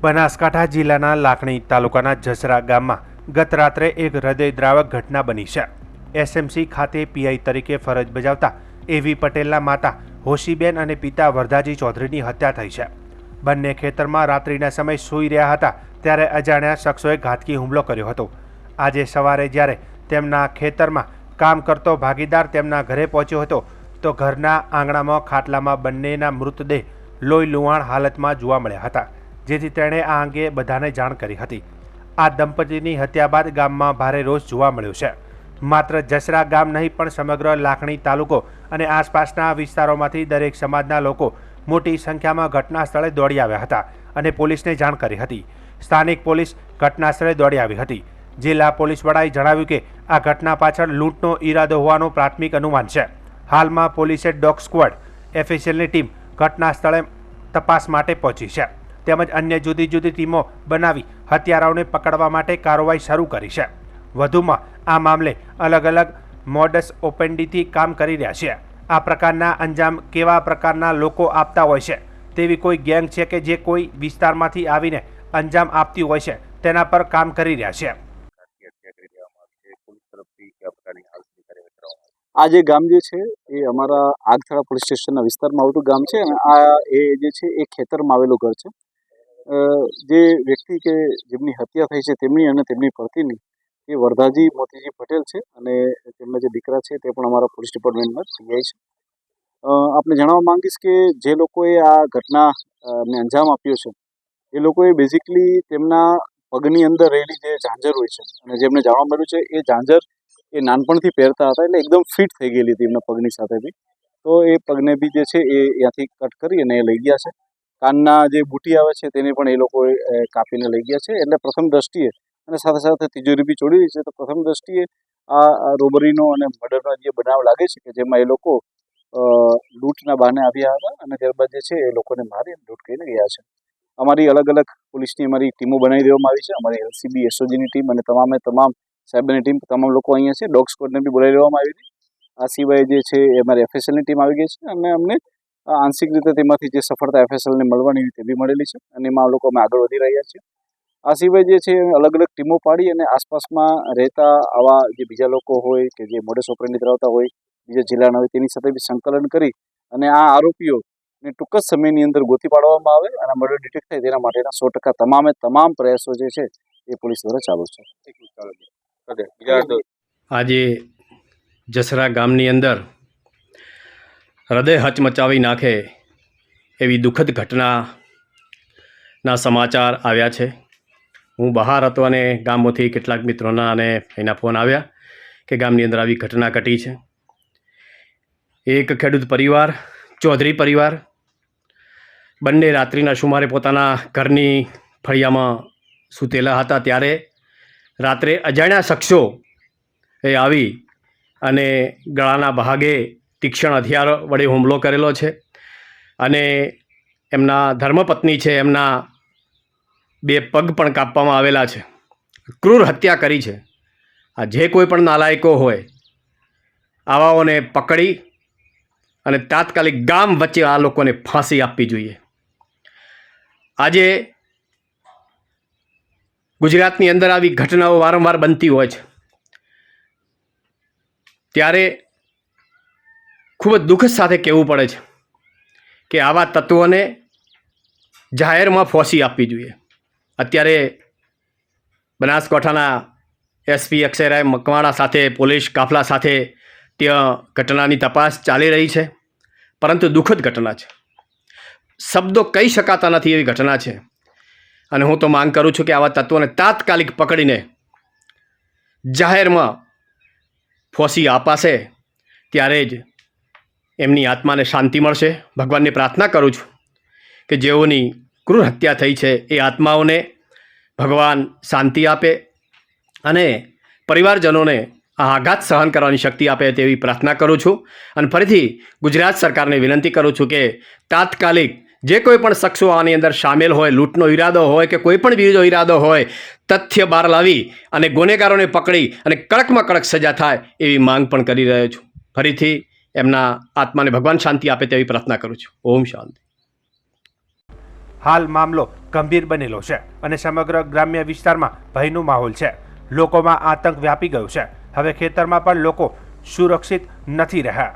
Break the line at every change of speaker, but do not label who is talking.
બનાસકાંઠા જિલ્લાના લાખણી તાલુકાના જસરા ગામમાં ગત રાત્રે એક હૃદયદ્રાવક ઘટના બની છે. એસએમસી ખાતે પીઆઈ તરીકે ફરજ બજાવતા એવી પટેલના માતા હોશીબેન અને પિતા વરદાજી ચૌધરીની હત્યા થઈ છે. બંને ખેતરમાં રાત્રિના સમયે સૂઈ રહ્યા હતા ત્યારે અજાણ્યા શખ્સોએ ઘાતકી હુમલો કર્યો હતો. આજે સવારે જ્યારે તેમના ખેતરમાં કામ કરતો ભાગીદાર તેમના ઘરે પહોંચ્યો હતો તો ઘરના આંગણામાં ખાટલામાં બંનેના મૃતદેહ લોહી લુહાણ હાલતમાં જોવા મળ્યા હતા, જેથી તેણે આ અંગે બધાને જાણ કરી હતી. આ દંપતીની હત્યા બાદ ગામમાં ભારે રોષ જોવા મળ્યો છે. માત્ર જસરા ગામ નહીં પણ સમગ્ર લાખણી તાલુકો અને આસપાસના વિસ્તારોમાંથી દરેક સમાજના લોકો મોટી સંખ્યામાં ઘટના સ્થળે દોડી આવ્યા હતા અને પોલીસને જાણ કરી હતી. સ્થાનિક પોલીસ ઘટના સ્થળે દોડી આવી હતી. જિલ્લા પોલીસ વડાએ જણાવ્યું કે આ ઘટના પાછળ લૂંટનો ઈરાદો હોવાનું પ્રાથમિક અનુમાન છે. હાલમાં પોલીસે ડોગ સ્ક્વોડ એફએસએલની ટીમ ઘટના સ્થળે તપાસ માટે પહોંચી છે, તેમજ અન્ય જુદી જુદી ટીમો બનાવી હત્યારાઓને પકડવા માટે કાર્યવાહી શરૂ કરી છે. વધુમાં આ મામલે અલગ અલગ મોડસ ઓપેન્ડીથી કામ કરી રહ્યા છે. આ પ્રકારના અંજામ કેવા પ્રકારના લોકો આપતા હોય છે, તેવી કોઈ ગેંગ છે કે જે કોઈ વિસ્તારમાંથી આવીને અંજામ આપતી હોય છે, તેના પર કામ કરી રહ્યા છે.
આ જે ગામ જે છે એ અમારા આગથળા પોલીસ સ્ટેશનના વિસ્તારમાં આવતું ગામ છે અને આ એ જે છે એ ખેતરમાં આવેલું ઘર છે. જે વ્યક્તિ કે જેમની હત્યા થઈ છે તેમની અને તેમની પત્નીની એ વરદાજી મોતીજી પટેલ છે અને તેમના જે દીકરા છે તે પણ અમારા પોલીસ ડિપાર્ટમેન્ટમાં પીઆઈ છે. આપણે જણાવવા માંગીશ કે જે લોકોએ આ ઘટનાને અંજામ આપ્યો છે એ લોકોએ બેઝિકલી તેમના પગની અંદર રહેલી જે ઝાંઝર હોય છે અને જેમને જાણવા મળ્યું છે એ ઝાંઝર એ નાનપણથી પહેરતા હતા, એટલે એકદમ ફિટ થઈ ગયેલી હતી એમના પગની સાથે બી. તો એ પગને બી જે છે એ ત્યાંથી કટ કરી અને એ લઈ ગયા છે. કાનના જે બુટી આવે છે તેને પણ એ લોકોએ કાપીને લઈ ગયા છે. એટલે પ્રથમ દ્રષ્ટિએ અને સાથે સાથે તિજોરી બી ચોરી છે. તો પ્રથમ દ્રષ્ટિએ આ રોબરીનો અને મર્ડરનો જે બનાવ લાગે છે કે જેમાં એ લોકો લૂંટના બહાને આવ્યા હતા અને ત્યારબાદ જે છે એ લોકોને મારી લૂંટ કરીને ગયા છે. અમારી અલગ અલગ પોલીસની અમારી ટીમો બનાવી દેવામાં આવી છે. અમારી એલસીબી એસઓજીની ટીમ અને તમામ સાયબરની ટીમ, તમામ લોકો અહીંયા છે. ડોગ સ્ક્વોડને બી બોલાવી દેવામાં આવી હતી. આ સિવાય જે છે એ અમારી એફએસએલની ટીમ આવી ગઈ છે અને અમને આંશિક રીતે તેમાંથી જે સફળતા એફએસએલને મળવાની તે બી મળેલી છે અને એમાં લોકો અમે આગળ વધી રહ્યા છીએ. આ સિવાય જે છે અલગ અલગ ટીમો પાડી અને આસપાસમાં રહેતા આવા જે બીજા લોકો હોય કે જે મોડસ ઓપરેન્ડી ધરાવતા હોય બીજા જિલ્લાના હોય તેની સાથે બી સંકલન કરી અને આ આરોપીઓને ટૂંક જ સમયની અંદર ગોતી પાડવામાં આવે અને મર્ડર ડિટેક્ટ થાય તેના માટેના 100% તમામ પ્રયાસો જે છે એ પોલીસ દ્વારા ચાલુ છે.
આજે જસરા ગામની અંદર હૃદય હચમચાવી નાખે એવી દુઃખદ ઘટનાના સમાચાર આવ્યા છે. હું બહાર હતો અને ગામમાંથી કેટલાક મિત્રોના અને એના ફોન આવ્યા કે ગામની અંદર આવી ઘટના ઘટી છે. એક ખેડૂત પરિવાર, ચૌધરી પરિવાર, બંને રાત્રિના સુમારે પોતાના ઘરની ફળિયામાં સૂતેલા હતા ત્યારે રાત્રે અજાણ્યા શખ્સો એ આવી અને ગળાના ભાગે તીક્ષ્ણ હથિયાર વડે હુમલો કરેલો છે અને એમના ધર્મપત્ની છે એમના 2 પગ પણ કાપવામાં આવેલા છે. ક્રૂર હત્યા કરી છે. આ જે કોઈ પણ નાલાયકો હોય આવાઓને પકડી અને તાત્કાલિક ગામ વચ્ચે આ લોકોને ફાંસી આપવી જોઈએ. આજે ગુજરાતની અંદર આવી ઘટનાઓ વારંવાર બનતી હોય છે ત્યારે ખૂબ જ દુઃખ સાથે કહેવું પડે છે કે આવા તત્વોને જાહેરમાં ફાંસી આપવી જોઈએ. અત્યારે બનાસકાંઠાના એસપી અક્ષયરાય મકવાણા સાથે પોલીસ કાફલા સાથે ત્યાં ઘટનાની તપાસ ચાલી રહી છે, પરંતુ દુઃખદ ઘટના છે. શબ્દો કહી શકાતા નથી એવી ઘટના છે અને હું તો માંગ કરું છું કે આવા તત્વોને તાત્કાલિક પકડીને જાહેરમાં ફાંસી અપાશે ત્યારે જ એમની આત્માને શાંતિ મળશે. ભગવાનને પ્રાર્થના કરું છું કે જેઓની ક્રૂર હત્યા થઈ છે એ આત્માઓને ભગવાન શાંતિ આપે અને પરિવારજનોને આ આઘાત સહન કરવાની શક્તિ આપે તેવી પ્રાર્થના કરું છું. અને ફરીથી ગુજરાત સરકારને વિનંતી કરું છું કે તાત્કાલિક જે કોઈ પણ શખ્સો આની અંદર સામેલ હોય, લૂંટનો ઈરાદો હોય કે કોઈ પણ બીજો ઈરાદો હોય, તથ્ય બહાર લાવી અને ગુનેગારોને પકડી અને કડકમાં કડક સજા થાય એવી માંગ પણ કરી રહ્યો છું. ફરીથી એમના આત્માને ભગવાન શાંતિ આપે તેવી પ્રાર્થના કરું છું. ઓમ શાંતિ.
હાલ મામલો ગંભીર બનેલો છે અને સમગ્ર ગ્રામ્ય વિસ્તારમાં ભયનો માહોલ છે. લોકોમાં આતંક વ્યાપી ગયો છે. હવે ખેતરમાં પણ લોકો સુરક્ષિત નથી રહ્યા.